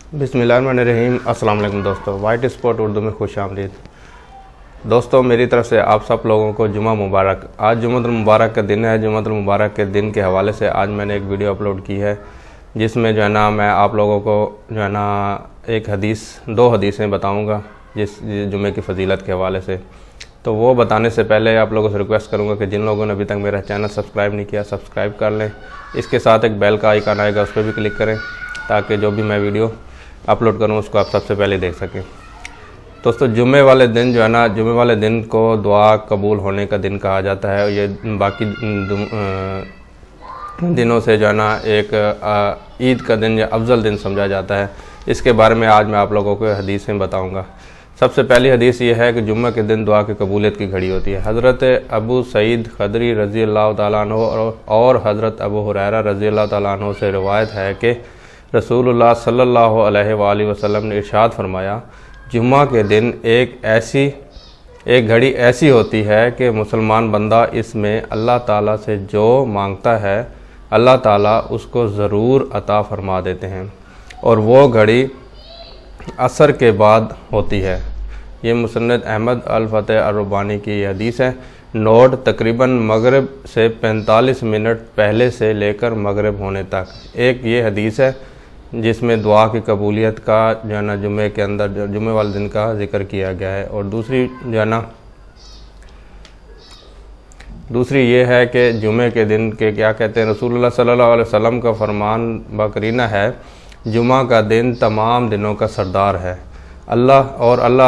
बिस्मिल्लाहिर्रहमानिर्रहीम। अस्सलाम वालेकुम दोस्तों, वाइट स्पॉट उर्दू में खुश आमदीद। दोस्तों, मेरी तरफ से आप सब लोगों को जुमा मुबारक। आज जुमातुल मुबारक का दिन है। जुमातुल मुबारक के दिन के हवाले से आज मैंने एक वीडियो अपलोड की है, जिसमें जो है ना मैं आप लोगों को जो है ना एक दो हदीसें बताऊंगा जिस जुमे की फ़जीलत के हवाले से। तो वो बताने से पहले आप लोगों से रिक्वेस्ट करूंगा कि जिन लोगों ने अभी तक मेरा चैनल सब्सक्राइब नहीं किया, सब्सक्राइब कर लें। इसके साथ एक बेल का आइकन आएगा, उस पर भी क्लिक करें ताकि जो भी मैं वीडियो अपलोड करूं उसको आप सबसे पहले देख सकें। दोस्तों, जुमे वाले दिन जो है ना, जुमे वाले दिन को दुआ कबूल होने का दिन कहा जाता है। ये बाकी दिनों से जो है ना एक ईद का दिन या अफजल दिन समझा जाता है। इसके बारे में आज मैं आप लोगों को हदीसें बताऊंगा। सबसे पहली हदीस ये है कि जुम्मे के दिन दुआ की कबूलियत की घड़ी होती है। हज़रत अबू सईद खदरी रज़ी अल्लाह तआला अन्हु और हज़रत अबू हुरैरा रज़ी अल्लाह तआला अन्हु से रिवायत है कि रसूलुल्लाह सल्लल्लाहु अलैहि वसल्लम ने इरशाद फरमाया, जुम्मा के दिन एक घड़ी ऐसी होती है कि मुसलमान बंदा इसमें अल्लाह ताला से जो मांगता है अल्लाह ताला उसको ज़रूर अता फरमा देते हैं, और वो घड़ी असर के बाद होती है। ये मुसन्नद अहमद अल फतेह अर-रुबानी की हदीस है। नोट तकरीबन मगरिब से 45 मिनट पहले से लेकर मगरिब होने तक एक ये हदीस है जिसमें दुआ की कबूलियत का जो है ना जुमे के अंदर जुमे वाले दिन का जिक्र किया गया है। और दूसरी जो है ना दूसरी ये है कि जुमे के दिन के क्या कहते हैं, रसूलुल्लाह सल्लल्लाहु अलैहि वसल्लम का फरमान बकरीना है, जुमा का दिन तमाम दिनों का सरदार है अल्लाह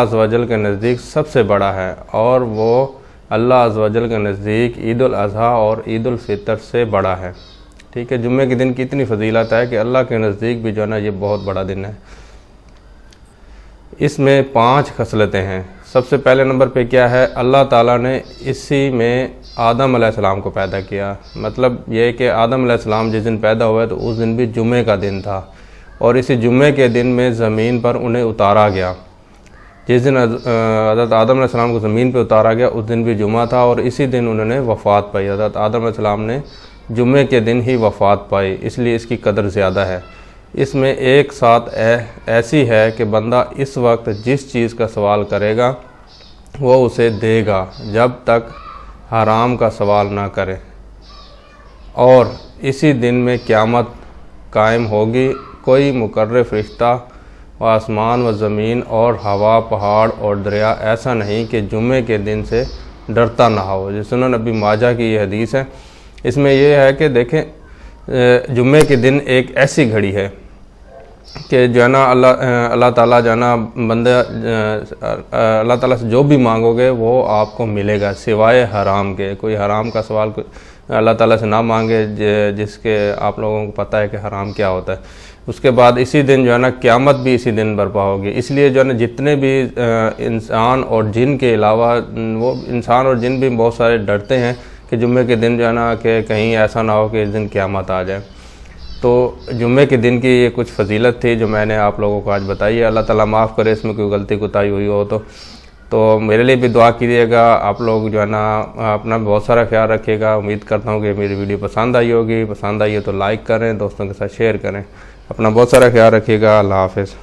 अज़्ज़ व जल के नज़दीक सबसे बड़ा है, और वो अल्लाह अज़्ज़ व जल के नज़दीक ईद उल अज़हा और ईद उल फितर से बड़ा है। ठीक है, जुम्मे के दिन की इतनी फजीलत है कि अल्लाह के नज़दीक भी जो है ना ये बहुत बड़ा दिन है। इसमें 5 खसलतें हैं। सबसे पहले नंबर पे क्या है, अल्लाह ताला ने इसी में आदम अलैहिस्सलाम को पैदा किया। मतलब ये कि आदम अलैहिस्सलाम जिस दिन पैदा हुए तो उस दिन भी जुम्मे का दिन था, और इसी जुम्मे के दिन में ज़मीन पर उन्हें उतारा गया। जिस दिन हज़रत आदम अलैहिस्सलाम को ज़मीन पर उतारा गया उस दिन भी जुम्मा था, और इसी दिन उन्होंने वफ़ात पाई। हज़रत आदम अलैहिस्सलाम ने जुम्मे के दिन ही वफ़ात पाई, इसलिए इसकी कदर ज़्यादा है। इसमें एक साथ ऐसी है कि बंदा इस वक्त जिस चीज़ का सवाल करेगा वो उसे देगा जब तक हराम का सवाल ना करे, और इसी दिन में क़यामत कायम होगी। कोई मुकर्रर फ़रिश्ता व आसमान व ज़मीन और हवा, पहाड़ और दरिया ऐसा नहीं कि जुम्मे के दिन से डरता ना हो। जिस सुनन नबी माजा की ये हदीस है। इसमें यह है कि देखें, जुम्मे के दिन एक ऐसी घड़ी है कि जो है ना अल्लाह ताला जो है ना बंदा अल्लाह ताला से जो भी मांगोगे वो आपको मिलेगा सिवाय हराम के। कोई हराम का सवाल अल्लाह ताला से ना मांगे जिसके आप लोगों को पता है कि हराम क्या होता है। उसके बाद इसी दिन जो है ना क़यामत भी इसी दिन बर्पा होगी। इसलिए जो है ना जितने भी इंसान और जिन के अलावा वो इंसान और जिन भी बहुत सारे डरते हैं कि जुम्मे के दिन जो है ना कि कहीं ऐसा ना हो कि इस दिन क़यामत आ जाए। तो जुम्मे के दिन की ये कुछ फजीलत थी जो मैंने आप लोगों को आज बताई है। अल्लाह ताला माफ़ करे इसमें कोई गलती कोताही हुई हो तो मेरे लिए भी दुआ कीजिएगा। आप लोग जो है ना अपना बहुत सारा ख्याल रखिएगा। उम्मीद करता हूँ कि मेरी वीडियो पसंद आई होगी। पसंद आई है तो लाइक करें, दोस्तों के साथ शेयर करें। अपना बहुत सारा ख्याल रखिएगा। अल्लाह हाफ़िज़।